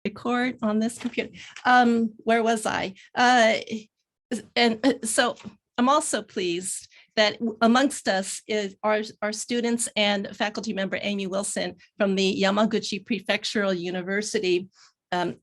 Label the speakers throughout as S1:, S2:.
S1: record on this computer. Where was I? So I'm also pleased that amongst us is our students and faculty member Amy Wilson from the Yamaguchi Prefectural University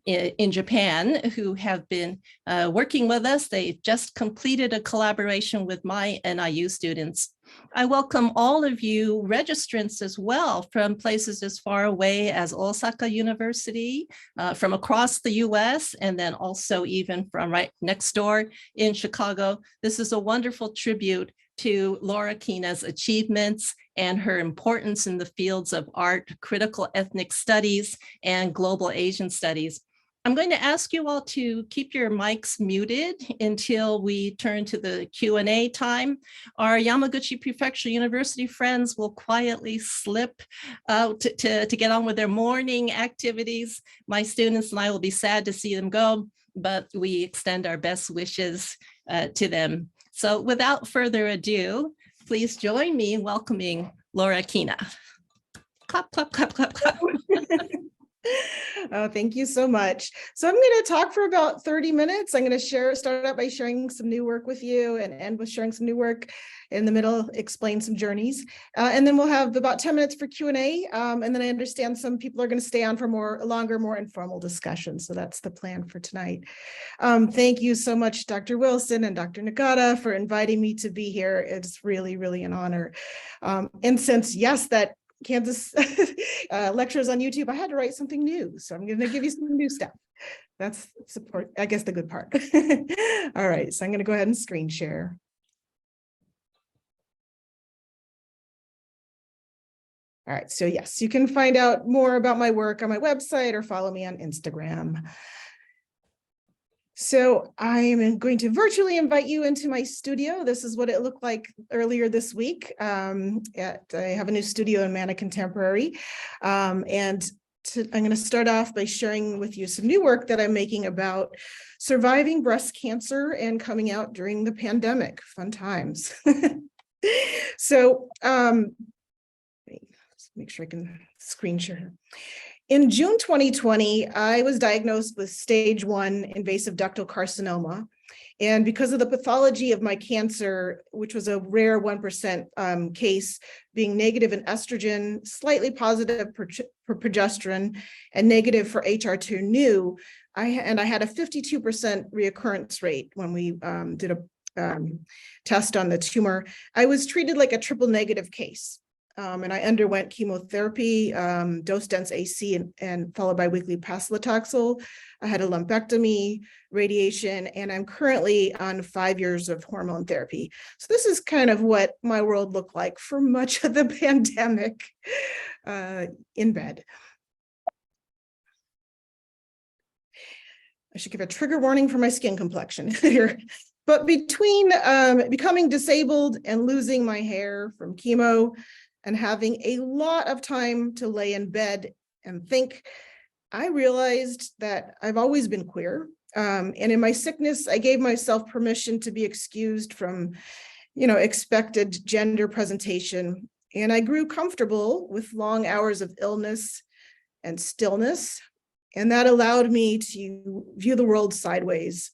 S1: in Japan, who have been working with us. They've just completed a collaboration with my NIU students. I welcome all of you registrants as well from places as far away as Osaka University, from across the US, and then also even from right next door in Chicago. This is a wonderful tribute to Laura Kina's achievements and her importance in the fields of art, critical ethnic studies, and global Asian studies. I'm going to ask you all to keep your mics muted until we turn to the Q&A time. Our Yamaguchi Prefectural University friends will quietly slip out to get on with their morning activities. My students and I will be sad to see them go, but we extend our best wishes to them. So without further ado, please join me in welcoming Laura Kina. Clap, clap, clap, clap, clap.
S2: Oh, thank you so much. So I'm going to talk for about 30 minutes. I'm going to start out by sharing some new work with you and end with sharing some new work. In the middle, explain some journeys. And then we'll have about 10 minutes for Q&A. And then I understand some people are going to stay on for longer, more informal discussions. So that's the plan for tonight. Thank you so much, Dr. Wilson and Dr. Nagata, for inviting me to be here. It's really, really an honor. And since, yes, that Kansas lectures on YouTube, I had to write something new. So I'm going to give you some new stuff. That's support, I guess, the good part. All right, so I'm going to go ahead and screen share. All right, so yes, you can find out more about my work on my website or follow me on Instagram. So I am going to virtually invite you into my studio. This is what it looked like earlier this week. I have a new studio in Mana Contemporary. I'm going to start off by sharing with you some new work that I'm making about surviving breast cancer and coming out during the pandemic. Fun times. So let's make sure I can screen share. In June 2020, I was diagnosed with stage 1 invasive ductal carcinoma. And because of the pathology of my cancer, which was a rare 1% case, being negative in estrogen, slightly positive for progesterone, and negative for HR2/neu, I had a 52% reoccurrence rate when we did a test on the tumor. I was treated like a triple negative case. And I underwent chemotherapy, dose-dense AC, and followed by weekly paclitaxel. I had a lumpectomy, radiation, and I'm currently on 5 years of hormone therapy. So this is kind of what my world looked like for much of the pandemic in bed. I should give a trigger warning for my skin complexion here. But between becoming disabled and losing my hair from chemo, and having a lot of time to lay in bed and think, I realized that I've always been queer. And in my sickness, I gave myself permission to be excused from, expected gender presentation. And I grew comfortable with long hours of illness and stillness. And that allowed me to view the world sideways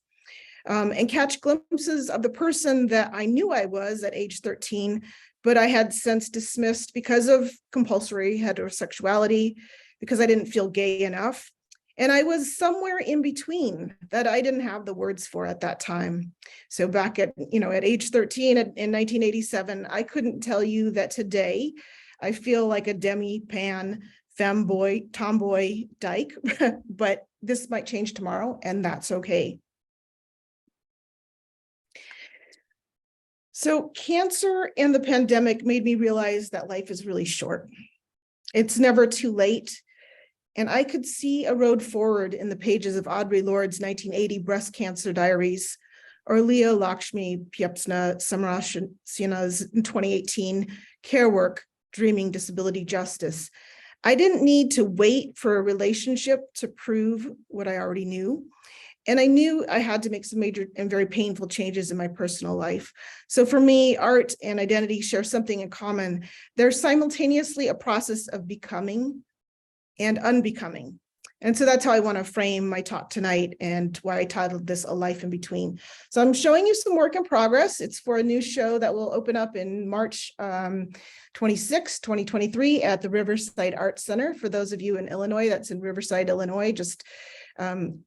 S2: and catch glimpses of the person that I knew I was at age 13, but I had since dismissed because of compulsory heterosexuality, because I didn't feel gay enough. And I was somewhere in between that I didn't have the words for at that time. So back at age 13 in 1987, I couldn't tell you that today I feel like a demi-pan, femboy, tomboy dyke, but this might change tomorrow, and that's okay. So cancer and the pandemic made me realize that life is really short. It's never too late. And I could see a road forward in the pages of Audre Lorde's 1980 breast cancer diaries, or Leah Lakshmi Pyapsna Samarasina's 2018 care work, Dreaming Disability Justice. I didn't need to wait for a relationship to prove what I already knew. And I knew I had to make some major and very painful changes in my personal life. So for me, art and identity share something in common. They're simultaneously a process of becoming and unbecoming. And so that's how I want to frame my talk tonight and why I titled this A Life in Between. So I'm showing you some work in progress. It's for a new show that will open up in March 26, 2023 at the Riverside Arts Center. For those of you in Illinois, that's in Riverside, Illinois, just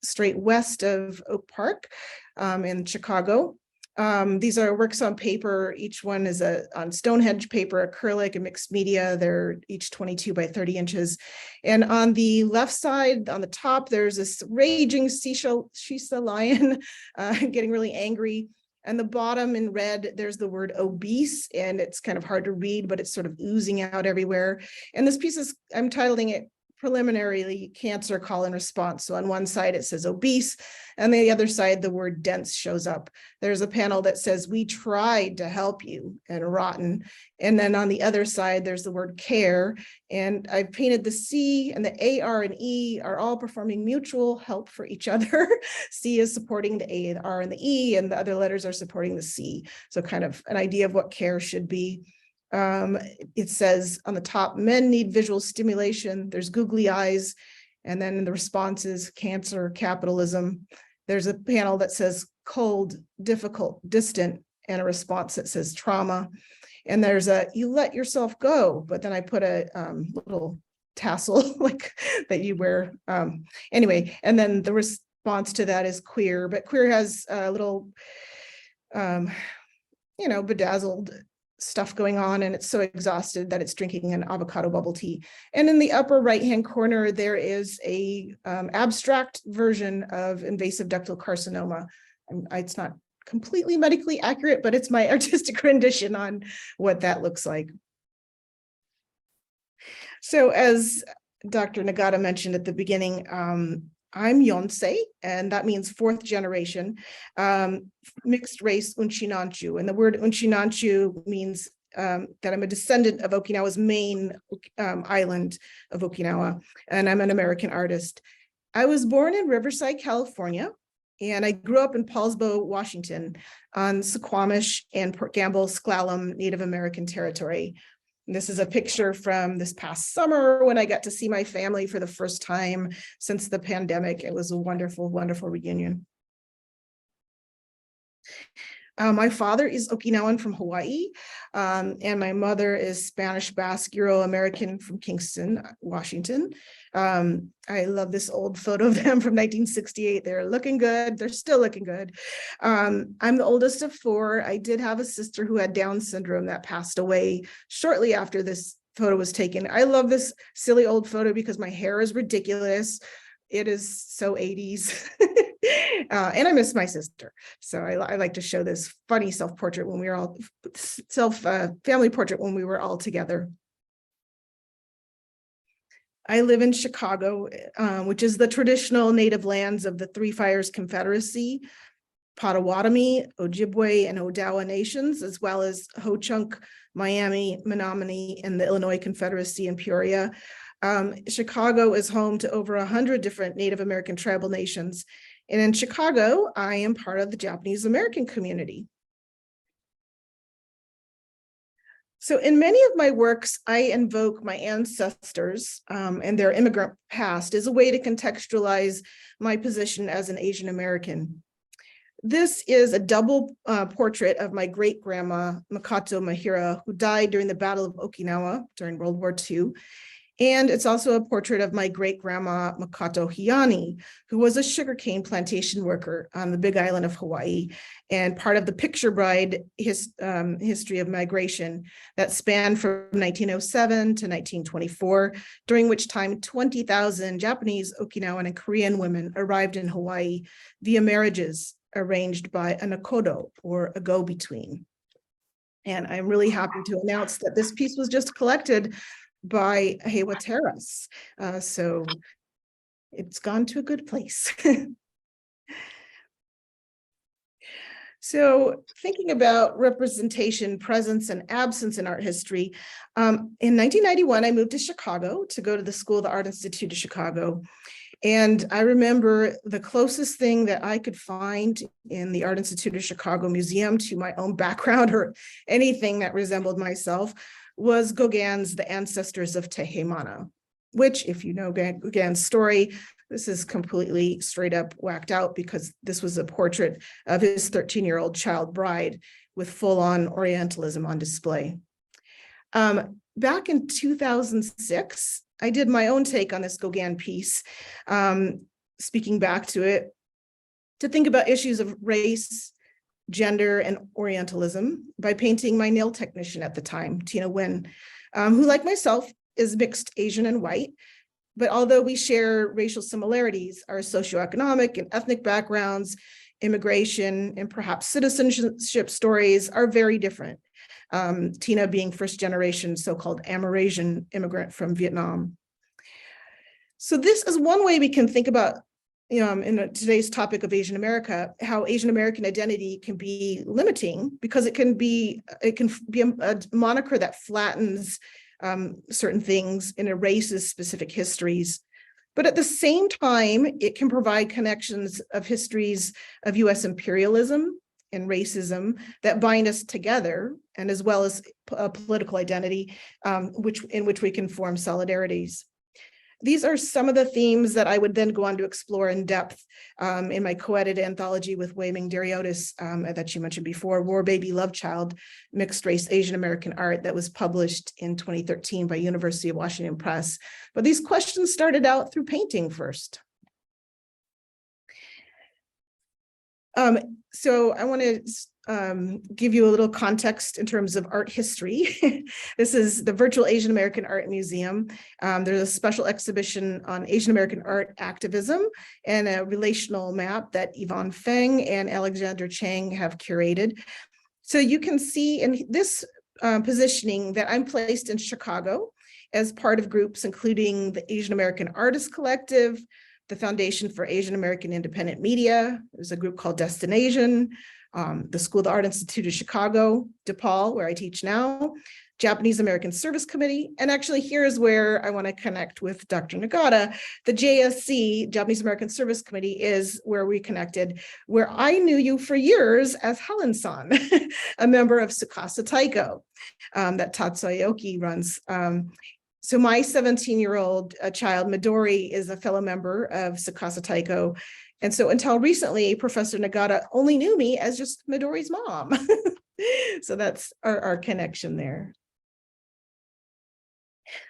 S2: straight west of Oak Park in Chicago. These are works on paper. Each one is on Stonehenge paper, acrylic, and mixed media. They're each 22 by 30 inches. And on the left side, on the top, there's this raging Shisa lion getting really angry. And the bottom in red, there's the word obese, and it's kind of hard to read, but it's sort of oozing out everywhere. And this piece is, I'm titling it preliminarily Cancer Call and Response. So on one side it says obese, and the other side the word dense shows up. There's a panel that says we tried to help you, and rotten. And then on the other side there's the word care, and I've painted the C and the A, R, and E are all performing mutual help for each other. C is supporting the A, the R, and the E, and the other letters are supporting the C. So kind of an idea of what care should be. It says on the top, men need visual stimulation. There's googly eyes. And then in the responses, cancer, capitalism. There's a panel that says cold, difficult, distant, and a response that says trauma. And there's a, you let yourself go. But then I put a little tassel like that you wear. Anyway, and then the response to that is queer. But queer has a little, bedazzled stuff going on, and it's so exhausted that it's drinking an avocado bubble tea. And in the upper right hand corner there is a abstract version of invasive ductal carcinoma. It's not completely medically accurate, but it's my artistic rendition on what that looks like. So as Dr. Nagata mentioned at the beginning, I'm Yonsei, and that means fourth generation, mixed race Uchianchu. And the word Uchianchu means that I'm a descendant of Okinawa's main island of Okinawa, and I'm an American artist. I was born in Riverside, California, and I grew up in Paulsbo, Washington, on Suquamish and Port Gamble, Sklallam Native American territory. This is a picture from this past summer when I got to see my family for the first time since the pandemic. It was a wonderful, wonderful reunion. My father is Okinawan from Hawaii, and my mother is Spanish Basque Euro-American from Kingston, Washington. I love this old photo of them from 1968. They're looking good. They're still looking good. I'm the oldest of four. I did have a sister who had Down syndrome that passed away shortly after this photo was taken. I love this silly old photo because my hair is ridiculous. It is so 80s. And I miss my sister. So I like to show this funny self-portrait when we were all family portrait when we were all together. I live in Chicago, which is the traditional native lands of the Three Fires Confederacy, Potawatomi, Ojibwe, and Odawa nations, as well as Ho-Chunk, Miami, Menominee, and the Illinois Confederacy in Peoria. Chicago is home to over 100 different Native American tribal nations. And in Chicago, I am part of the Japanese American community. So in many of my works, I invoke my ancestors and their immigrant past as a way to contextualize my position as an Asian American. This is a double portrait of my great-grandma, Makoto Mahira, who died during the Battle of Okinawa during World War II. And it's also a portrait of my great-grandma, Makoto Hiyani, who was a sugarcane plantation worker on the Big Island of Hawaii and part of the Picture Bride history of migration that spanned from 1907 to 1924, during which time 20,000 Japanese, Okinawan, and Korean women arrived in Hawaii via marriages arranged by a nakodo, or a go-between. And I'm really happy to announce that this piece was just collected by Heiwa Terrace. So it's gone to a good place. So thinking about representation, presence, and absence in art history, in 1991, I moved to Chicago to go to the School of the Art Institute of Chicago. And I remember the closest thing that I could find in the Art Institute of Chicago Museum to my own background or anything that resembled myself was Gauguin's The Ancestors of Tehemana, which, if you know Gauguin's story, This is completely straight up whacked out because this was a portrait of his 13-year-old child bride with full-on Orientalism on display. Back in 2006, I did my own take on this Gauguin piece, speaking back to it, to think about issues of race, gender, and Orientalism by painting my nail technician at the time, Tina Nguyen, who, like myself, is mixed Asian and white. But although we share racial similarities, our socioeconomic and ethnic backgrounds, immigration, and perhaps citizenship stories are very different. Tina being first generation so-called Amerasian immigrant from Vietnam. So this is one way we can think about, in today's topic of Asian America, how Asian American identity can be limiting because it can be a moniker that flattens certain things and erases specific histories. But at the same time, it can provide connections of histories of US imperialism and racism that bind us together, and as well as a political identity in which we can form solidarities. These are some of the themes that I would then go on to explore in depth in my co-edited anthology with Wei Ming Dariotis that you mentioned before, War Baby Love Child, Mixed Race Asian American Art, that was published in 2013 by University of Washington Press. But these questions started out through painting first. So I want to give you a little context in terms of art history. This is the Virtual Asian American Art Museum. There's a special exhibition on Asian American art activism and a relational map that Yvonne Feng and Alexander Chang have curated. So you can see in this positioning that I'm placed in Chicago as part of groups including the Asian American Artists Collective, the Foundation for Asian American Independent Media. There's a group called Destination, the School of the Art Institute of Chicago, DePaul, where I teach now, Japanese American Service Committee. And actually, here's where I want to connect with Dr. Nagata. The JSC, Japanese American Service Committee, is where we connected, where I knew you for years as Helen-san, a member of Tsukasa Taiko that Tatsuya Aoki runs. So my 17-year-old child, Midori, is a fellow member of Tsukasa Taiko. And so until recently, Professor Nagata only knew me as just Midori's mom. So that's our connection there.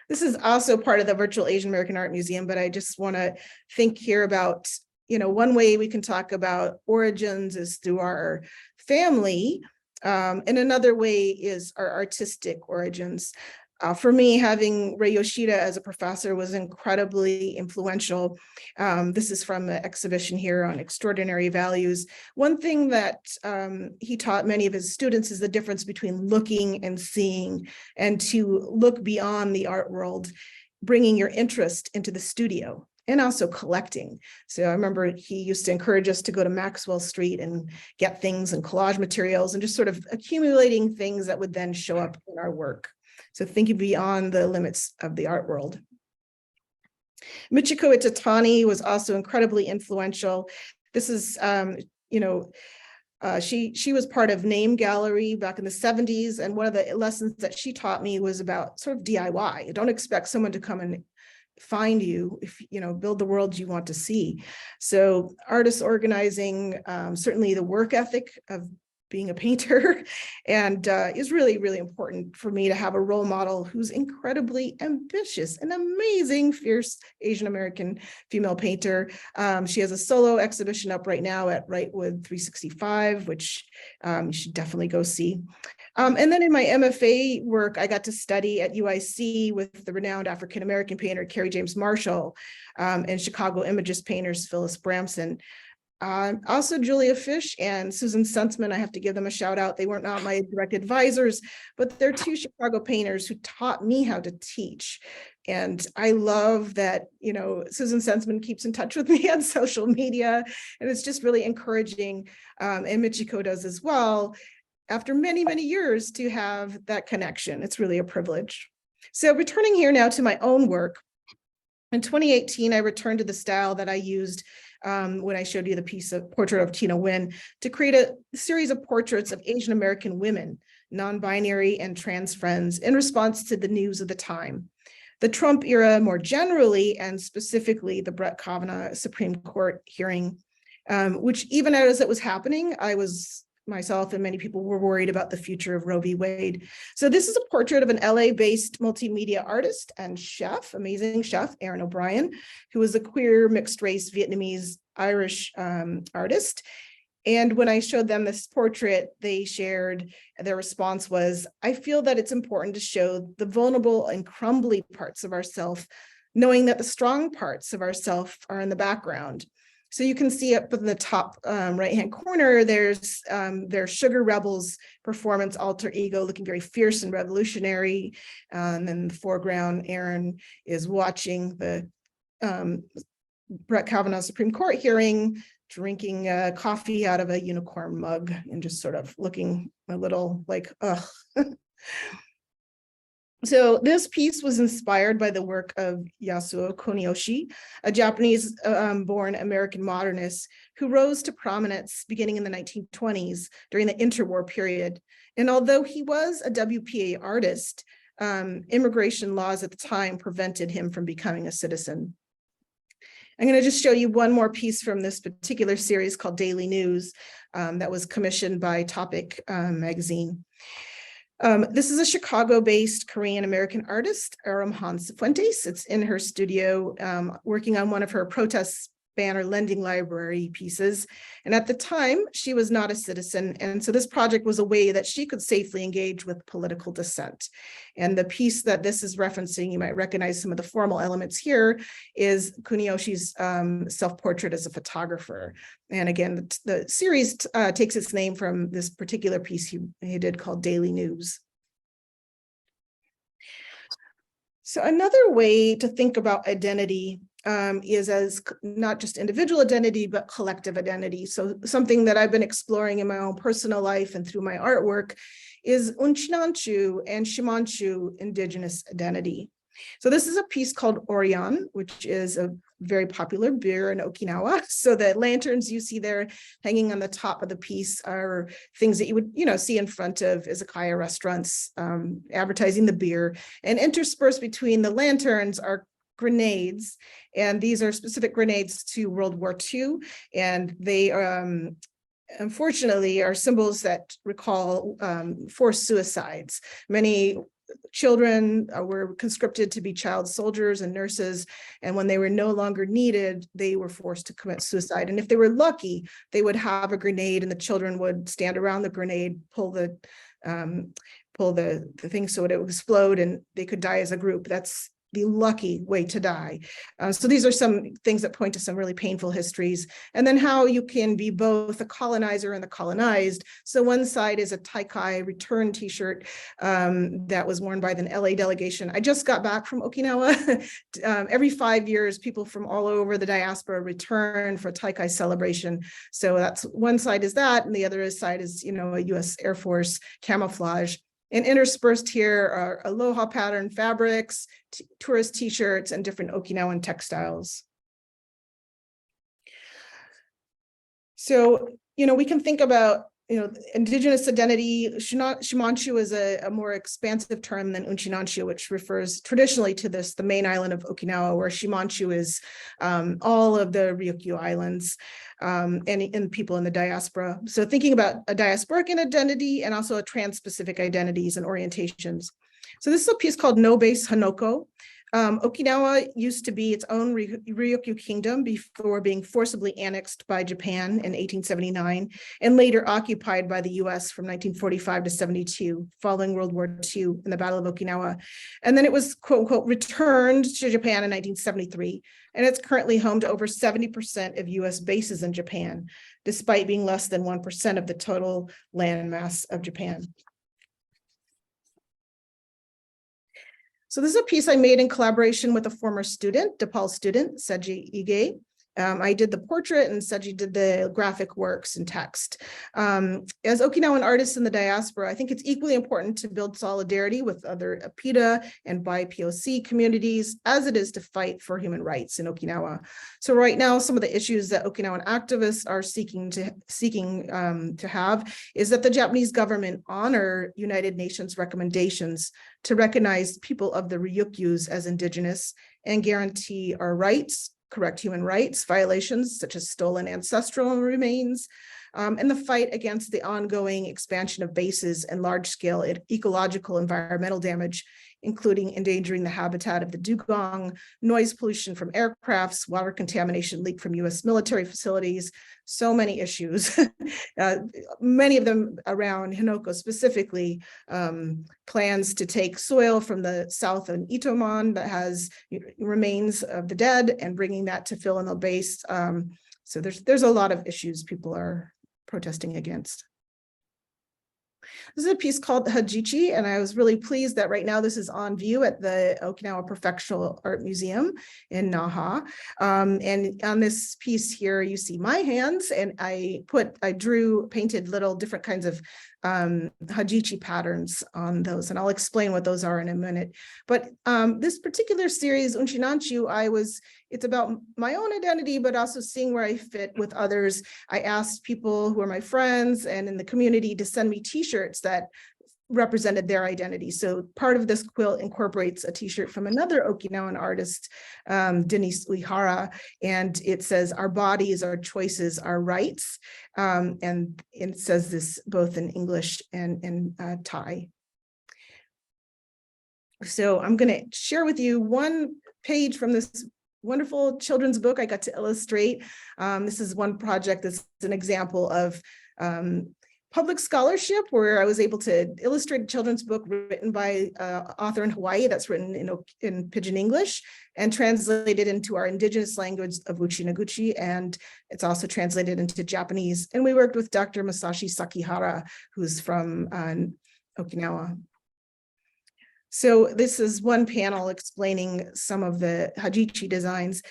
S2: This is also part of the Virtual Asian American Art Museum, but I just want to think here about, one way we can talk about origins is through our family. And another way is our artistic origins. For me, having Rei Yoshida as a professor was incredibly influential. This is from the exhibition here on extraordinary values. One thing that he taught many of his students is the difference between looking and seeing, and to look beyond the art world, bringing your interest into the studio, and also collecting. So I remember he used to encourage us to go to Maxwell Street and get things and collage materials and just sort of accumulating things that would then show up in our work. So thinking beyond the limits of the art world. Michiko Itatani was also incredibly influential. This is, she was part of Name Gallery back in the 70s. And one of the lessons that she taught me was about sort of DIY. Don't expect someone to come and find you, if build the world you want to see. So artists organizing, certainly the work ethic of being a painter, and is really, really important for me to have a role model who's incredibly ambitious, an amazing, fierce Asian American female painter. She has a solo exhibition up right now at Wrightwood 365, which you should definitely go see. And then in my MFA work, I got to study at UIC with the renowned African American painter Carrie James Marshall and Chicago Imagist painters Phyllis Bramson. Also Julia Fish and Susan Suntzman, I have to give them a shout out. They weren't not my direct advisors, but they're two Chicago painters who taught me how to teach. And I love that, Susan Suntzman keeps in touch with me on social media, and it's just really encouraging. And Michiko does as well. After many, many years to have that connection, it's really a privilege. So returning here now to my own work, in 2018, I returned to the style that I used when I showed you the piece of portrait of Tina Nguyen, to create a series of portraits of Asian American women, non-binary and trans friends, in response to the news of the time. The Trump era more generally, and specifically the Brett Kavanaugh Supreme Court hearing, which even as it was happening, myself and many people were worried about the future of Roe v. Wade. So this is a portrait of an LA-based multimedia artist and chef, amazing chef, Aaron O'Brien, who was a queer mixed-race Vietnamese Irish artist. And when I showed them this portrait, they shared, their response was, I feel that it's important to show the vulnerable and crumbly parts of ourself, knowing that the strong parts of ourself are in the background. So you can see up in the top right-hand corner, there's their Sugar Rebels performance alter ego looking very fierce and revolutionary. And in the foreground, Aaron is watching the Brett Kavanaugh Supreme Court hearing, drinking coffee out of a unicorn mug and just sort of looking a little like, ugh. So this piece was inspired by the work of Yasuo Kuniyoshi, a Japanese born American modernist who rose to prominence beginning in the 1920s during the interwar period. And although he was a WPA artist, immigration laws at the time prevented him from becoming a citizen. I'm going to just show you one more piece from this particular series called Daily News that was commissioned by Topic magazine. This is a Chicago-based Korean-American artist, Aram Han Cifuentes. It's in her studio working on one of her protest banner lending library pieces. And at the time, she was not a citizen. And so this project was a way that she could safely engage with political dissent. And the piece that this is referencing, you might recognize some of the formal elements here, is Kuniyoshi's self-portrait as a photographer. And again, the series takes its name from this particular piece he did called Daily News. So another way to think about identity is as not just individual identity, but collective identity. So something that I've been exploring in my own personal life and through my artwork is Uchianchu and Shimanchu indigenous identity. So this is a piece called Orion, which is a very popular beer in Okinawa. So the lanterns you see there hanging on the top of the piece are things that you would, see in front of izakaya restaurants advertising the beer. And interspersed between the lanterns are grenades, and these are specific grenades to World War II, and they unfortunately are symbols that recall forced suicides. Many children were conscripted to be child soldiers and nurses, and when they were no longer needed, they were forced to commit suicide. And if they were lucky, they would have a grenade, and the children would stand around the grenade, pull the thing so it would explode, and they could die as a group. That's the lucky way to die. So these are some things that point to some really painful histories. And then how you can be both a colonizer and the colonized. So one side is a Taikai return t-shirt that was worn by the LA delegation. I just got back from Okinawa. Every 5 years, people from all over the diaspora return for Taikai celebration. So that's one side is that, and the other side is, a US Air Force camouflage. And interspersed here are aloha pattern fabrics, tourist t-shirts, and different Okinawan textiles. So, we can think about, indigenous identity. Shimanchu is a more expansive term than Uchianchu, which refers traditionally to the main island of Okinawa, where Shimanchu is all of the Ryukyu Islands and people in the diaspora. So thinking about a diasporic identity and also a trans-Pacific identities and orientations. So this is a piece called No Base Hanoko. Okinawa used to be its own Ryukyu kingdom before being forcibly annexed by Japan in 1879 and later occupied by the US from 1945 to 72 following World War II in the Battle of Okinawa. And then it was quote unquote returned to Japan in 1973. And it's currently home to over 70% of US bases in Japan, despite being less than 1% of the total land mass of Japan. So this is a piece I made in collaboration with a former student, DePaul student, Seiji Ige. I did the portrait and Seji did the graphic works and text. As Okinawan artists in the diaspora, I think it's equally important to build solidarity with other APIDA and BIPOC communities as it is to fight for human rights in Okinawa. So right now, some of the issues that Okinawan activists are seeking to have is that the Japanese government honor United Nations recommendations to recognize people of the Ryukyus as indigenous and guarantee our rights, correct human rights violations such as stolen ancestral remains, and the fight against the ongoing expansion of bases and large-scale ecological environmental damage, including endangering the habitat of the dugong, noise pollution from aircrafts, water contamination leaked from US military facilities, so many issues, many of them around Hinoko specifically, plans to take soil from the south of Itoman that has remains of the dead and bringing that to fill in the base. So there's a lot of issues people are protesting against. This is a piece called Hajichi, and I was really pleased that right now this is on view at the Okinawa Prefectural Art Museum in Naha. And on this piece here, you see my hands, and I painted little different kinds of Hajichi patterns on those, and I'll explain what those are in a minute. But this particular series, Uchianchu, it's about my own identity, but also seeing where I fit with others. I asked people who are my friends and in the community to send me t-shirts that represented their identity. So part of this quilt incorporates a t-shirt from another Okinawan artist, Denise Uehara, and it says, "Our bodies, our choices, our rights." And it says this both in English and in Thai. So I'm going to share with you one page from this wonderful children's book I got to illustrate. This is one project that's an example of public scholarship where I was able to illustrate a children's book written by an author in Hawaii that's written in Pidgin English and translated into our indigenous language of Uchi-Noguchi, and it's also translated into Japanese. And we worked with Dr. Masashi Sakihara, who's from Okinawa. So this is one panel explaining some of the Hajichi designs.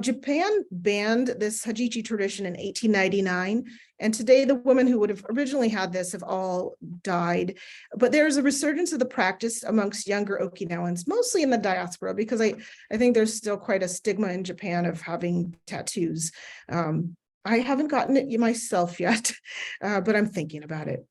S2: Japan banned this Hajichi tradition in 1899, and today the women who would have originally had this have all died. But there's a resurgence of the practice amongst younger Okinawans, mostly in the diaspora, because I think there's still quite a stigma in Japan of having tattoos. I haven't gotten it myself yet, but I'm thinking about it.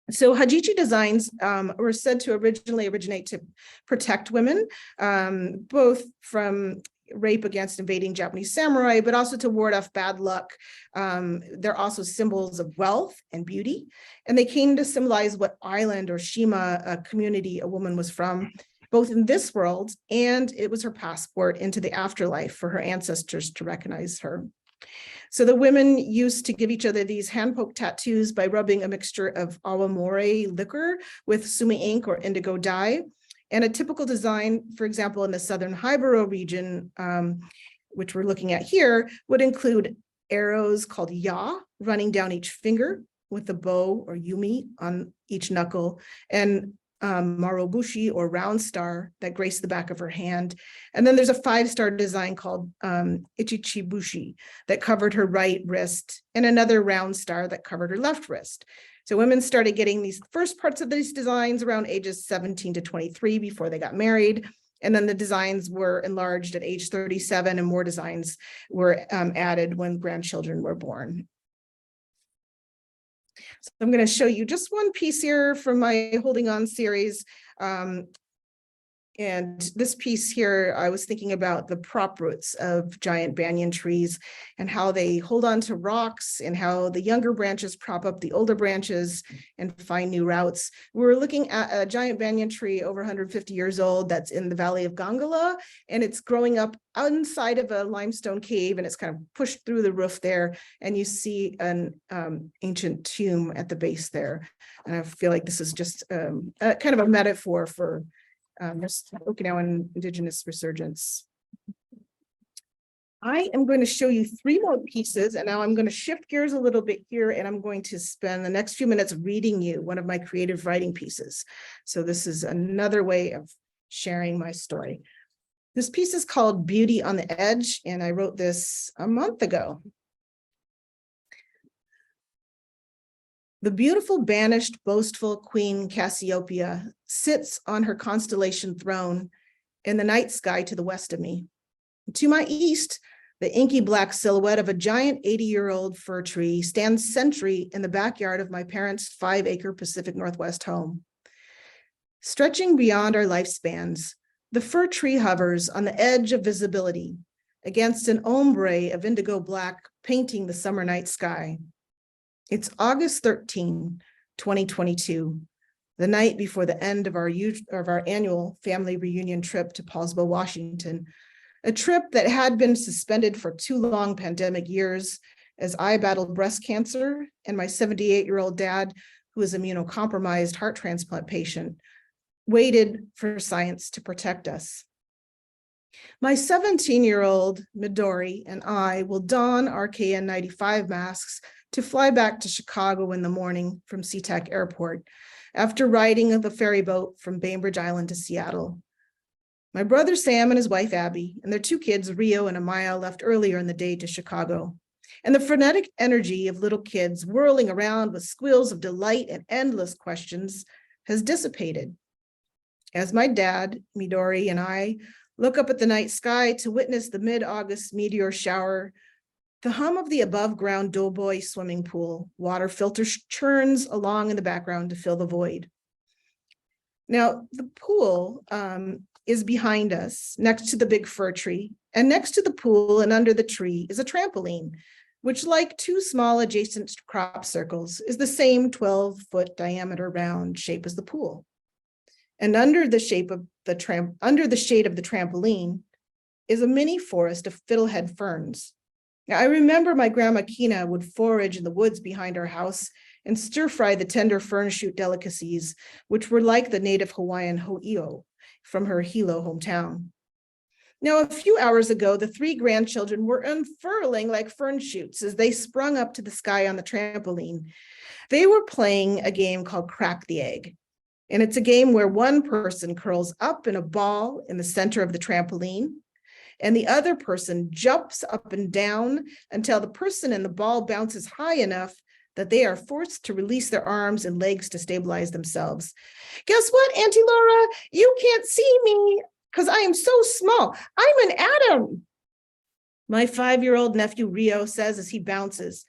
S2: So Hajichi designs were said to originate to protect women, both from rape against invading Japanese samurai, but also to ward off bad luck. They're also symbols of wealth and beauty, and they came to symbolize what island or shima community a woman was from, both in this world, and it was her passport into the afterlife for her ancestors to recognize her. So the women used to give each other these hand-poke tattoos by rubbing a mixture of awamori liquor with sumi ink or indigo dye. And a typical design, for example, in the Southern Haiburo region, which we're looking at here, would include arrows called ya running down each finger with a bow or yumi on each knuckle, and marobushi or round star that graced the back of her hand. And then there's a 5-star design called ichichibushi that covered her right wrist, and another round star that covered her left wrist. So women started getting these first parts of these designs around ages 17 to 23 before they got married. And then the designs were enlarged at age 37, and more designs were added when grandchildren were born. So I'm going to show you just one piece here from my Holding On series. And this piece here, I was thinking about the prop roots of giant banyan trees and how they hold on to rocks and how the younger branches prop up the older branches and find new routes. We're looking at a giant banyan tree over 150 years old that's in the Valley of Gangala, and it's growing up inside of a limestone cave, and it's kind of pushed through the roof there, and you see an ancient tomb at the base there. And I feel like this is just kind of a metaphor for this Okinawan indigenous resurgence. I am going to show you 3 more pieces, and now I'm going to shift gears a little bit here, and I'm going to spend the next few minutes reading you one of my creative writing pieces. So this is another way of sharing my story. This piece is called Beauty on the Edge, and I wrote this a month ago. The beautiful, banished, boastful Queen Cassiopeia sits on her constellation throne in the night sky to the west of me. To my east, the inky black silhouette of a giant 80-year-old fir tree stands sentry in the backyard of my parents' 5-acre Pacific Northwest home. Stretching beyond our lifespans, the fir tree hovers on the edge of visibility against an ombre of indigo black painting the summer night sky. It's August 13, 2022, the night before the end of our annual family reunion trip to Paulsbo, Washington, a trip that had been suspended for 2 long pandemic years as I battled breast cancer and my 78-year-old dad, who is immunocompromised heart transplant patient, waited for science to protect us. My 17-year-old Midori and I will don our KN95 masks to fly back to Chicago in the morning from SeaTac Airport after riding the ferry boat from Bainbridge Island to Seattle. My brother Sam and his wife Abby and their 2 kids, Rio and Amaya, left earlier in the day to Chicago. And the frenetic energy of little kids whirling around with squeals of delight and endless questions has dissipated. As my dad, Midori, and I look up at the night sky to witness the mid-August meteor shower, the hum of the above-ground Doughboy swimming pool water filter churns along in the background to fill the void. Now, the pool is behind us, next to the big fir tree, and next to the pool and under the tree is a trampoline, which, like 2 small adjacent crop circles, is the same 12-foot diameter round shape as the pool. And under the shade of the trampoline is a mini forest of fiddlehead ferns. Now, I remember my grandma Kina would forage in the woods behind our house and stir fry the tender fern shoot delicacies, which were like the native Hawaiian ho'io from her Hilo hometown. Now, a few hours ago, the 3 grandchildren were unfurling like fern shoots as they sprung up to the sky on the trampoline. They were playing a game called Crack the Egg. And it's a game where one person curls up in a ball in the center of the trampoline, and the other person jumps up and down until the person in the ball bounces high enough that they are forced to release their arms and legs to stabilize themselves. Guess what, Auntie Laura? You can't see me because I am so small. I'm an atom. My 5-year-old nephew Rio says as he bounces.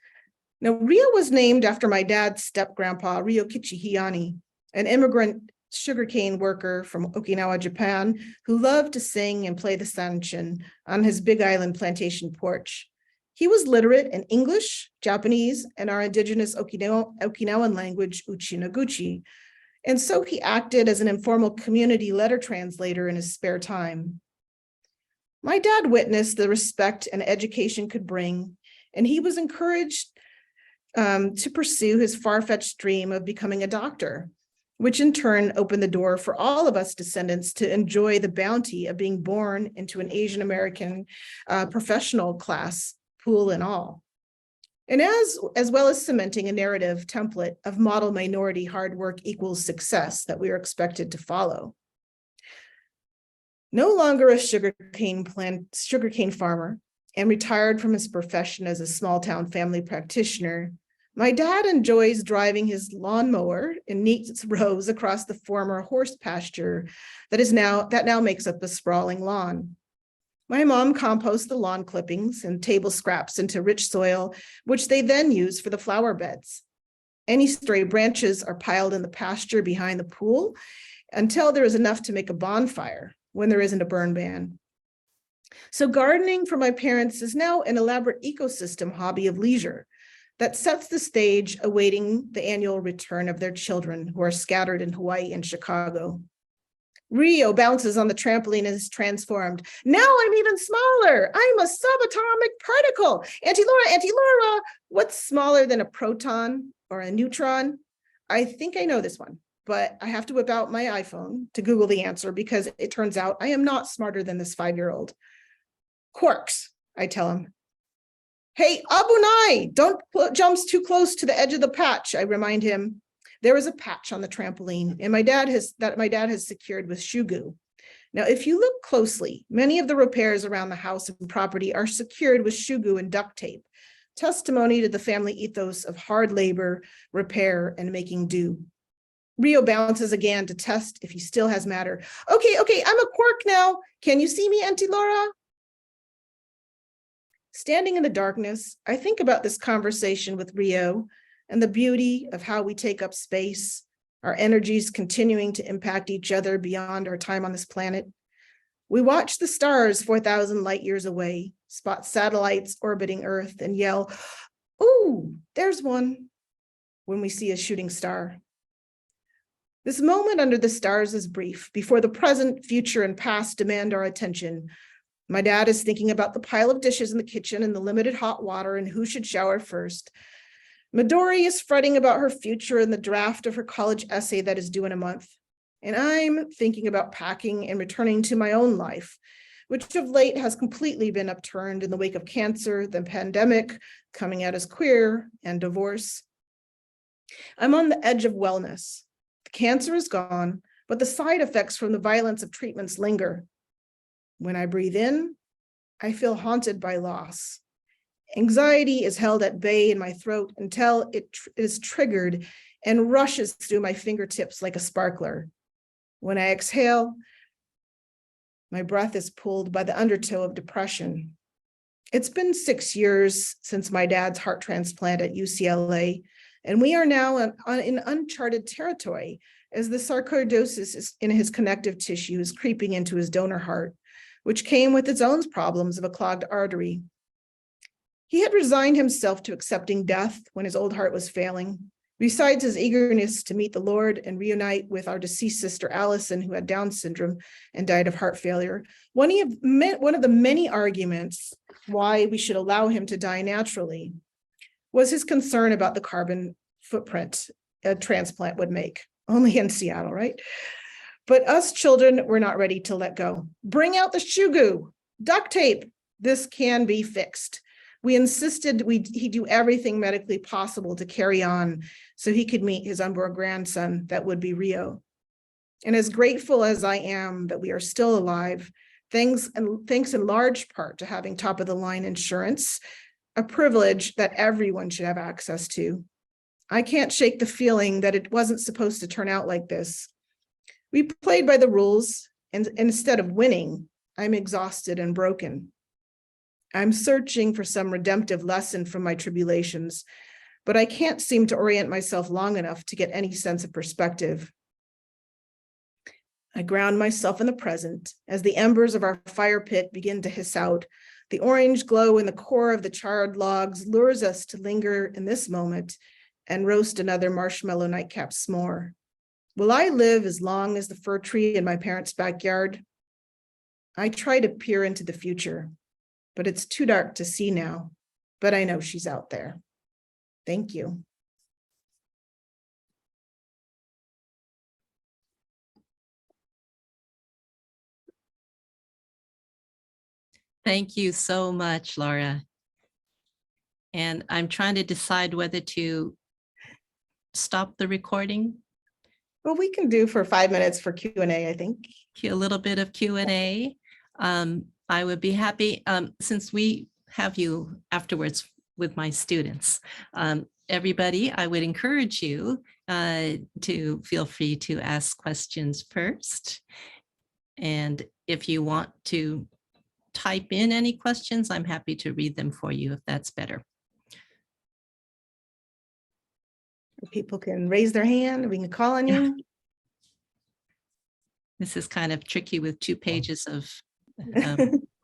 S2: Now, Rio was named after my dad's step-grandpa, Rio Kichihiyani, an immigrant sugarcane worker from Okinawa, Japan, who loved to sing and play the sanshin on his Big Island plantation porch. He was literate in English, Japanese, and our indigenous Okinawan language, Uchianchu, and so he acted as an informal community letter translator in his spare time. My dad witnessed the respect an education could bring, and he was encouraged to pursue his far-fetched dream of becoming a doctor, which in turn opened the door for all of us descendants to enjoy the bounty of being born into an Asian American professional class, pool and all. And as well as cementing a narrative template of model minority hard work equals success that we are expected to follow. No longer a sugarcane farmer and retired from his profession as a small town family practitioner, my dad enjoys driving his lawnmower in neat rows across the former horse pasture that now makes up a sprawling lawn. My mom composts the lawn clippings and table scraps into rich soil, which they then use for the flower beds. Any stray branches are piled in the pasture behind the pool until there is enough to make a bonfire when there isn't a burn ban. So gardening for my parents is now an elaborate ecosystem hobby of leisure that sets the stage awaiting the annual return of their children who are scattered in Hawaii and Chicago. Rio bounces on the trampoline and is transformed. Now I'm even smaller. I'm a subatomic particle. Auntie Laura, what's smaller than a proton or a neutron? I think I know this one, but I have to whip out my iPhone to Google the answer because it turns out I am not smarter than this 5-year-old. Quarks, I tell him. Hey, Abunai, don't jump too close to the edge of the patch, I remind him. There is a patch on the trampoline, and my dad has secured with shoe goo. Now, if you look closely, many of the repairs around the house and property are secured with shugu and duct tape, testimony to the family ethos of hard labor, repair, and making do. Rio bounces again to test if he still has matter. Okay, I'm a quirk now. Can you see me, Auntie Laura? Standing in the darkness, I think about this conversation with Rio and the beauty of how we take up space, our energies continuing to impact each other beyond our time on this planet. We watch the stars 4,000 light years away, spot satellites orbiting Earth, and yell, "Ooh, there's one," when we see a shooting star. This moment under the stars is brief, before the present, future, and past demand our attention. My dad is thinking about the pile of dishes in the kitchen and the limited hot water and who should shower first. Midori is fretting about her future and the draft of her college essay that is due in a month. And I'm thinking about packing and returning to my own life, which of late has completely been upturned in the wake of cancer, the pandemic, coming out as queer, and divorce. I'm on the edge of wellness. The cancer is gone, but the side effects from the violence of treatments linger. When I breathe in, I feel haunted by loss. Anxiety is held at bay in my throat until it is triggered and rushes through my fingertips like a sparkler. When I exhale, my breath is pulled by the undertow of depression. It's been 6 years since my dad's heart transplant at UCLA, and we are now in uncharted territory as the sarcoidosis in his connective tissue is creeping into his donor heart, which came with its own problems of a clogged artery. He had resigned himself to accepting death when his old heart was failing. Besides his eagerness to meet the Lord and reunite with our deceased sister Allison, who had Down syndrome and died of heart failure, one of the many arguments why we should allow him to die naturally was his concern about the carbon footprint a transplant would make. Only in Seattle, right? But us children were not ready to let go. Bring out the shugu, duct tape. This can be fixed. We insisted he do everything medically possible to carry on so he could meet his unborn grandson that would be Rio. And as grateful as I am that we are still alive, thanks in large part to having top of the line insurance, a privilege that everyone should have access to. I can't shake the feeling that it wasn't supposed to turn out like this. We played by the rules, and instead of winning, I'm exhausted and broken. I'm searching for some redemptive lesson from my tribulations, but I can't seem to orient myself long enough to get any sense of perspective. I ground myself in the present as the embers of our fire pit begin to hiss out. The orange glow in the core of the charred logs lures us to linger in this moment and roast another marshmallow nightcap s'more. Will I live as long as the fir tree in my parents' backyard? I try to peer into the future, but it's too dark to see now, but I know she's out there. Thank you.
S1: Thank you so much, Laura. And I'm trying to decide whether to stop the recording.
S2: Well, we can do for 5 minutes for Q&A, I think.
S1: A little bit of Q&A. I would be happy, since we have you afterwards with my students. Everybody, I would encourage you to feel free to ask questions first. And if you want to type in any questions, I'm happy to read them for you if that's better.
S2: People can raise their hand, we can call on you.
S1: This is kind of tricky with 2 pages of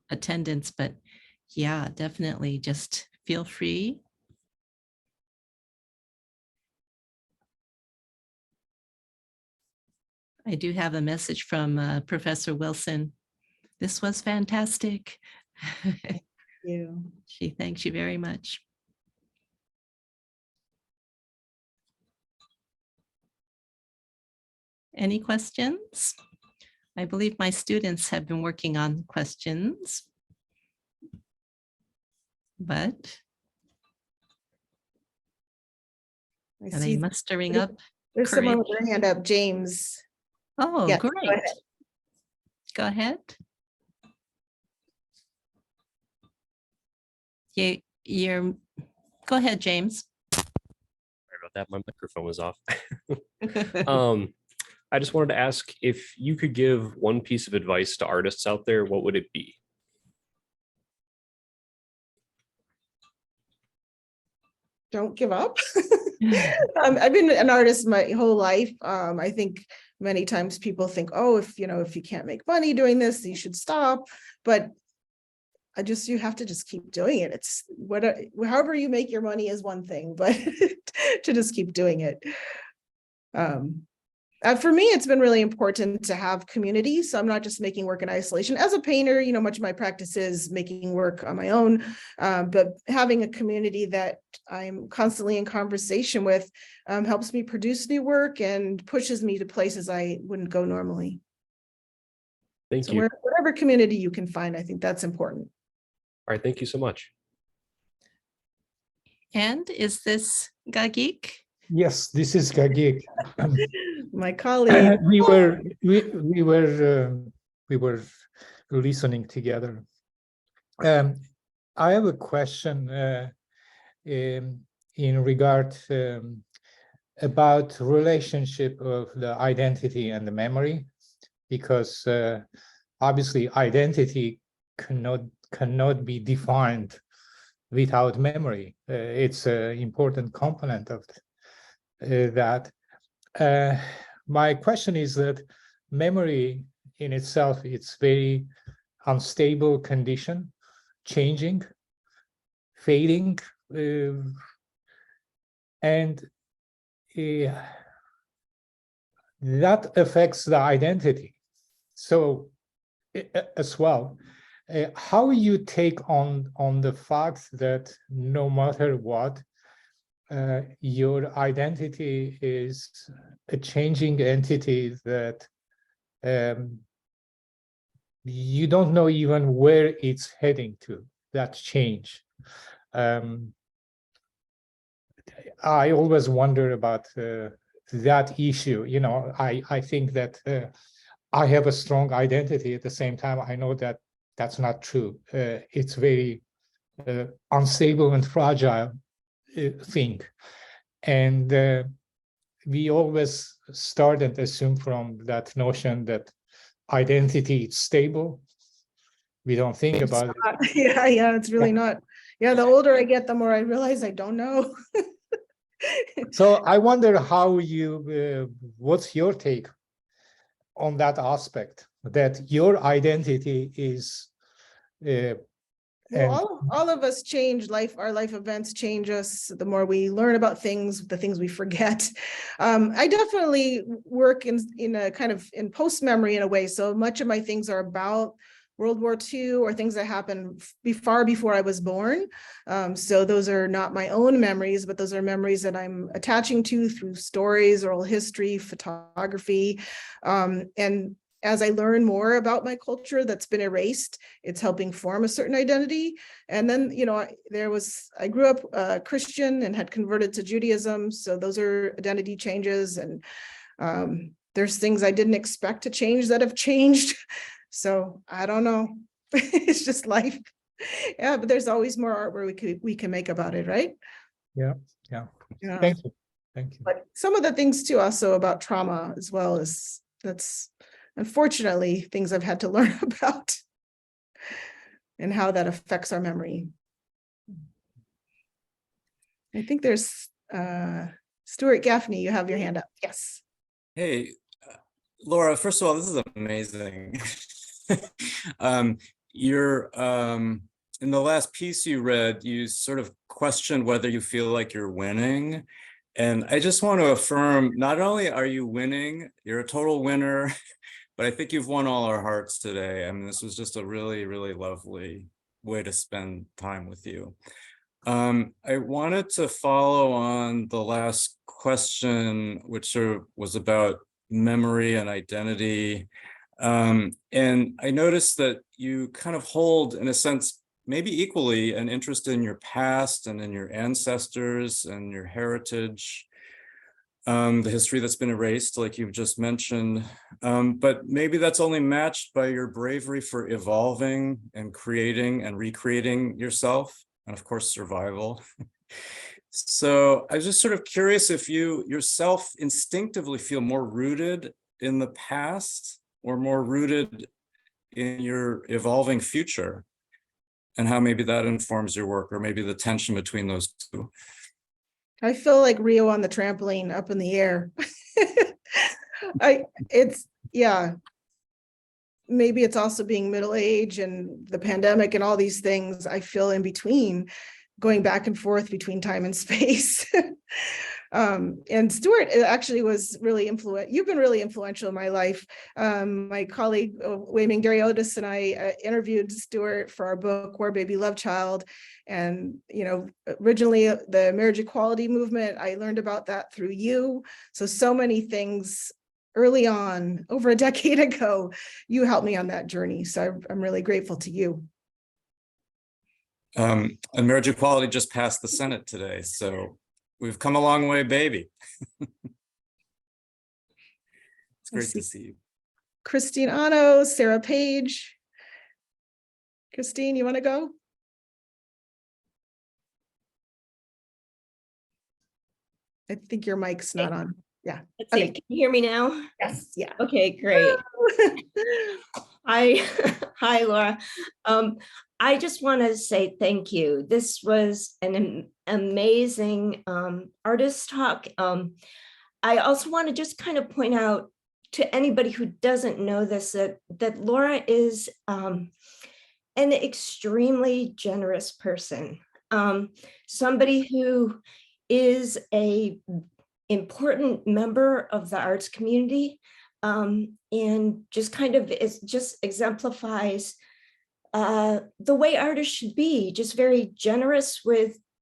S1: attendance, but yeah, definitely just feel free. I do have a message from Professor Wilson. This was fantastic.
S2: Thank you.
S1: She thanks you very much. Any questions? I believe my students have been working on questions, but are they mustering up?
S2: There's someone with their hand up, James.
S1: Oh,
S2: Yeah,
S1: great. go ahead. Go ahead, James.
S3: Sorry about that. My microphone was off. I just wanted to ask if you could give one piece of advice to artists out there, what would it be?
S2: Don't give up. I've been an artist my whole life. I think many times people think, oh, if you can't make money doing this, you should stop. But you have to just keep doing it. It's however you make your money is one thing, but to just keep doing it. For me, it's been really important to have community. So I'm not just making work in isolation. As a painter, much of my practice is making work on my own, but having a community that I'm constantly in conversation with helps me produce new work and pushes me to places I wouldn't go normally.
S3: Thank you.
S2: Whatever community you can find, I think that's important.
S3: All right, thank you so much.
S1: And is this Gagik?
S4: Yes, this is Gagik.
S2: My colleague.
S4: We were listening together. I have a question in regard about relationship of the identity and the memory, because obviously identity cannot be defined without memory. It's an important component of that. My question is that memory in itself, it's very unstable condition, changing, fading, and that affects the identity. So as well, how you take on the fact that no matter what, your identity is a changing entity that you don't know even where it's heading to, that change. I always wonder about that issue. I think that I have a strong identity. At the same time, I know that that's not true. It's very unstable and fragile thing. And we always start and assume from that notion that identity is stable. We don't think about it.
S2: Yeah, it's really not. Yeah, the older I get, the more I realize I don't know.
S4: So I wonder how what's your take on that aspect, that your identity is
S2: Well, all of us change. Our life events change us. The more we learn about things, the things we forget. I definitely work in a kind of in post memory in a way. So much of my things are about World War II or things that happened far before I was born. So those are not my own memories, but those are memories that I'm attaching to through stories, oral history, photography, and as I learn more about my culture that's been erased, it's helping form a certain identity. And then, I grew up Christian and had converted to Judaism. So those are identity changes. And there's things I didn't expect to change that have changed. So I don't know. It's just life. Yeah, but there's always more art where we can make about it, right?
S4: Yeah. Thank you.
S2: But some of the things too, also about trauma as well, that's unfortunately things I've had to learn about and how that affects our memory. I think there's Stuart Gaffney, you have your hand up. Yes.
S5: Hey, Laura, first of all, this is amazing. You're in the last piece you read, you sort of questioned whether you feel like you're winning. And I just want to affirm, not only are you winning, you're a total winner, but I think you've won all our hearts today. I mean, this was just a really, really lovely way to spend time with you. I wanted to follow on the last question, which sort of was about memory and identity. And I noticed that you kind of hold, in a sense, maybe equally an interest in your past and in your ancestors and your heritage. the history that's been erased, like you've just mentioned. But maybe that's only matched by your bravery for evolving and creating and recreating yourself, and of course, survival. So I was just sort of curious if you yourself instinctively feel more rooted in the past or more rooted in your evolving future, and how maybe that informs your work, or maybe the tension between those two.
S2: I feel like Rio on the trampoline up in the air. Yeah. Maybe it's also being middle-aged and the pandemic and all these things. I feel in between, going back and forth between time and space. And Stuart, it actually was really influential. You've been really influential in my life. My colleague, Wei-Ming Dariotis, and I interviewed Stuart for our book, War Baby Love Child. And, originally the marriage equality movement, I learned about that through you. So many things early on, over a decade ago, you helped me on that journey. So I'm really grateful to you.
S5: And marriage equality just passed the Senate today, so we've come a long way, baby. It's great to see you.
S2: Christine Ano, Sarah Page. Christine, you want to go? I think your mic's not on. Yeah.
S6: Let's see. Can you hear me now?
S2: Yes. Yeah.
S6: Okay, great. Hi, Laura. I just want to say thank you. This was an amazing artist talk. I also want to just kind of point out to anybody who doesn't know this, that Laura is an extremely generous person. Somebody who is a important member of the arts community, and just kind of just exemplifies the way artists should be, just very generous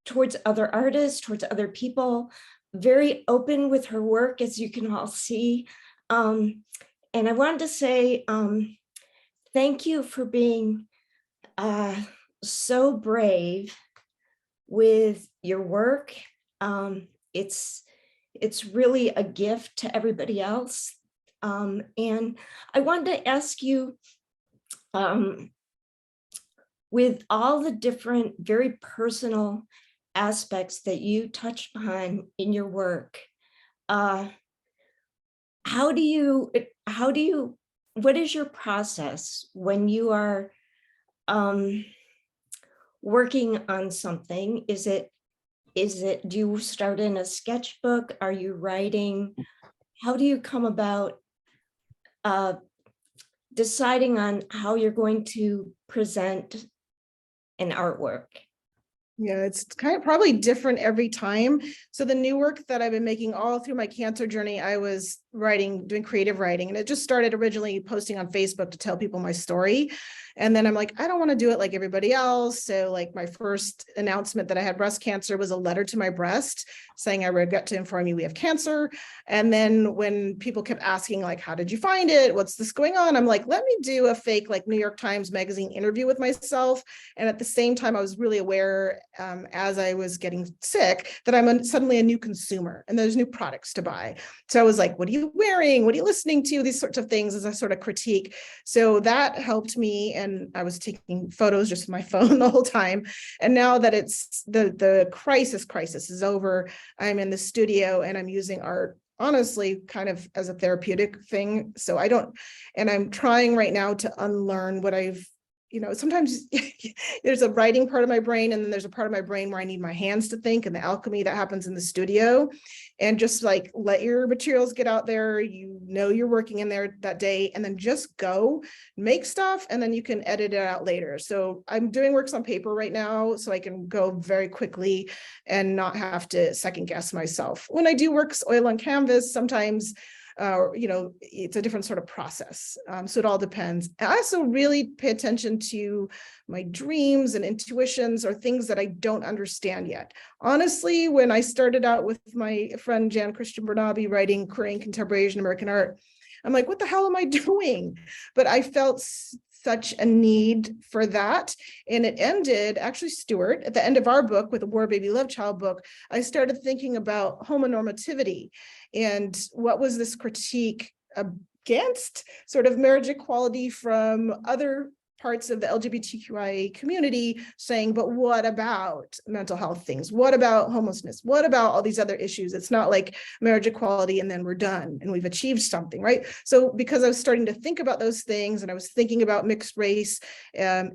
S6: towards other artists, towards other people, very open with her work, as you can all see. And I wanted to say thank you for being so brave with your work. It's really a gift to everybody else. And I wanted to ask you, with all the different, very personal aspects that you touch upon in your work, what is your process when you are working on something? Do you start in a sketchbook? Are you writing? How do you come about deciding on how you're going to present an artwork?
S2: Yeah, it's kind of probably different every time. So the new work that I've been making all through my cancer journey, I was doing creative writing, and it just started originally posting on Facebook to tell people my story. And then I'm like, I don't want to do it like everybody else. So like my first announcement that I had breast cancer was a letter to my breast saying, I regret to inform you we have cancer. And then when people kept asking, like, how did you find it? What's this going on? I'm like, let me do a fake like New York Times Magazine interview with myself. And at the same time, I was really aware as I was getting sick that I'm suddenly a new consumer and there's new products to buy. So I was like, what are you wearing? What are you listening to? These sorts of things as a sort of critique. So that helped me. And I was taking photos just with my phone the whole time. And now that it's the crisis is over, I'm in the studio and I'm using art, honestly, kind of as a therapeutic thing. So I'm trying right now to unlearn what I've, sometimes there's a writing part of my brain, and then there's a part of my brain where I need my hands to think, and the alchemy that happens in the studio. And just like, let your materials get out there, you're working in there that day, and then just go make stuff, and then you can edit it out later. So I'm doing works on paper right now, so I can go very quickly and not have to second guess myself. When I do works oil on canvas, sometimes it's a different sort of process. So it all depends. I also really pay attention to my dreams and intuitions, or things that I don't understand yet. Honestly, when I started out with my friend Jan Christian Bernabe writing Korean contemporary Asian American art, I'm like, what the hell am I doing? But I felt such a need for that. And it ended, actually, Stuart, at the end of our book with the War Baby Love Child book, I started thinking about homonormativity and what was this critique against sort of marriage equality from other parts of the LGBTQIA community, saying, but what about mental health things? What about homelessness? What about all these other issues? It's not like marriage equality and then we're done and we've achieved something, right? So because I was starting to think about those things and I was thinking about mixed race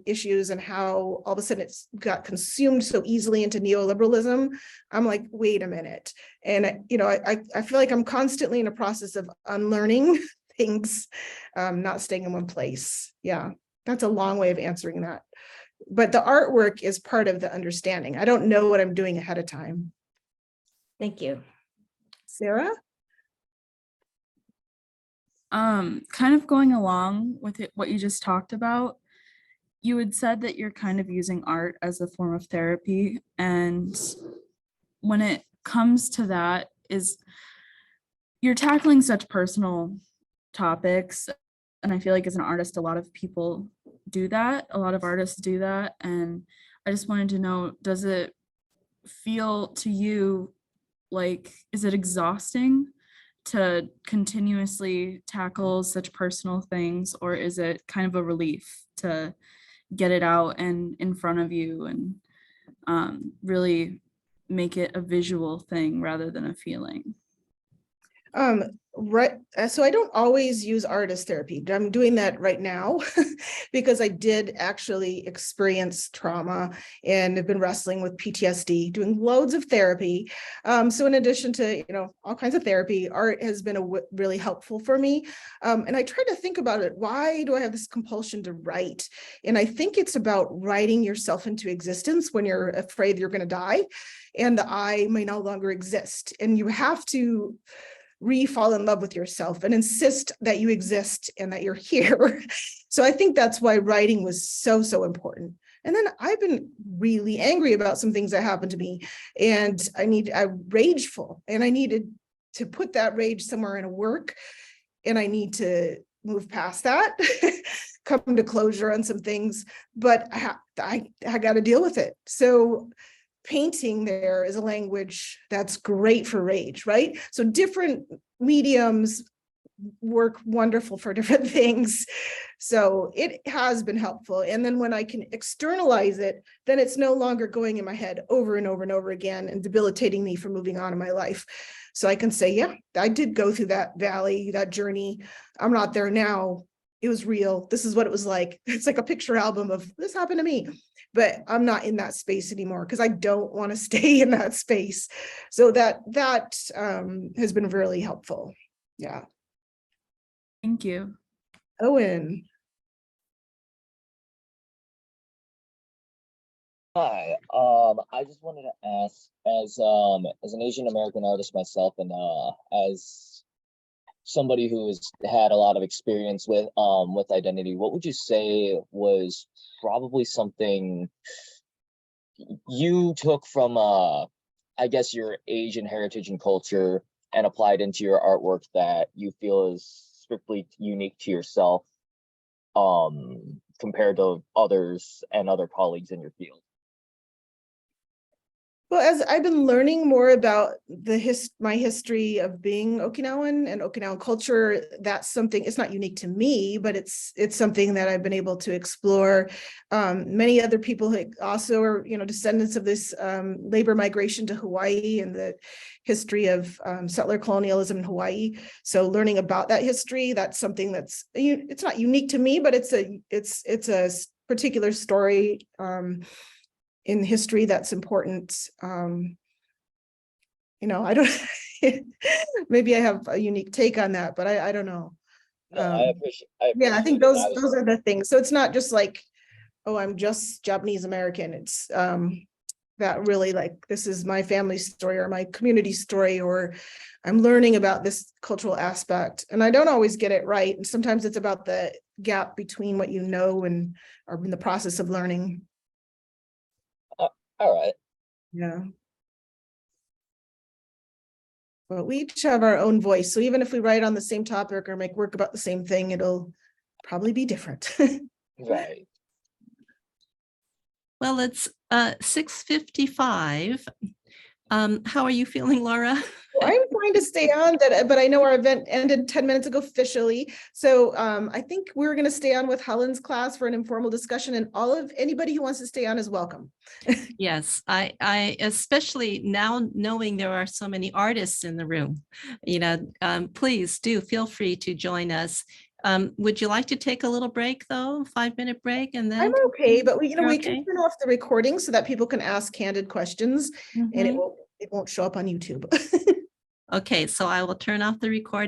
S2: issues and how all of a sudden it's got consumed so easily into neoliberalism, I'm like, wait a minute. And I feel like I'm constantly in a process of unlearning things, not staying in one place. Yeah. That's a long way of answering that. But the artwork is part of the understanding. I don't know what I'm doing ahead of time.
S6: Thank you.
S2: Sarah?
S7: Kind of going along with it, what you just talked about, you had said that you're kind of using art as a form of therapy. And when it comes to that, is you're tackling such personal topics. And I feel like as an artist, a lot of people do that. A lot of artists do that. And I just wanted to know, does it feel to you like, is it exhausting to continuously tackle such personal things? Or is it kind of a relief to get it out and in front of you and really make it a visual thing rather than a feeling?
S2: Right. So I don't always use art as therapy. I'm doing that right now because I did actually experience trauma and have been wrestling with PTSD, doing loads of therapy. So in addition to, all kinds of therapy, art has been really helpful for me. And I try to think about it. Why do I have this compulsion to write? And I think it's about writing yourself into existence when you're afraid you're going to die and the I may no longer exist. And you have to fall in love with yourself and insist that you exist and that you're here. So I think that's why writing was so, so important. And then I've been really angry about some things that happened to me and I'm rageful and I needed to put that rage somewhere in a work and I need to move past that, come to closure on some things, but I got to deal with it. So painting there is a language that's great for rage, right? So different mediums work wonderful for different things. So it has been helpful. And then when I can externalize it, then it's no longer going in my head over and over and over again and debilitating me from moving on in my life. So I can say, yeah, I did go through that valley, that journey. I'm not there now. It was real. This is what it was like. It's like a picture album of this happened to me. But I'm not in that space anymore because I don't want to stay in that space. So that has been really helpful. Yeah.
S7: Thank you.
S2: Owen.
S8: Hi, I just wanted to ask, as an Asian American artist myself, and as somebody who has had a lot of experience with identity, what would you say was probably something you took from I guess your Asian heritage and culture and applied into your artwork that you feel is strictly unique to yourself, compared to others and other colleagues in your field?
S2: Well, as I've been learning more about my history of being Okinawan and Okinawan culture, that's something, it's not unique to me, but it's something that I've been able to explore. Many other people who also are, descendants of this labor migration to Hawaii and the history of settler colonialism in Hawaii. So learning about that history, that's something that's, it's not unique to me, but it's a particular story in history that's important. I don't, maybe I have a unique take on that, but I don't know.
S8: No, I appreciate
S2: I think
S8: it.
S2: those are the things. So it's not just like, oh, I'm just Japanese American. It's that really like, this is my family story or my community story, or I'm learning about this cultural aspect. And I don't always get it right. And sometimes it's about the gap between what you know and are in the process of learning.
S8: All right.
S2: Yeah. Well, we each have our own voice. So even if we write on the same topic or make work about the same thing, it'll probably be different.
S8: Right.
S1: Well, it's 6:55. How are you feeling, Laura?
S2: Well, I'm trying to stay on that, but I know our event ended 10 minutes ago officially. So I think we're going to stay on with Helen's class for an informal discussion, and anybody who wants to stay on is welcome.
S1: Yes, I especially now knowing there are so many artists in the room, please do feel free to join us. Would you like to take a little break though, 5-minute break, and then?
S2: I'm okay, but we
S1: You're
S2: we
S1: okay?
S2: can turn off the recording so that people can ask candid questions, and
S1: Mhm.
S2: it won't show up on YouTube.
S1: Okay, so I will turn off the recording.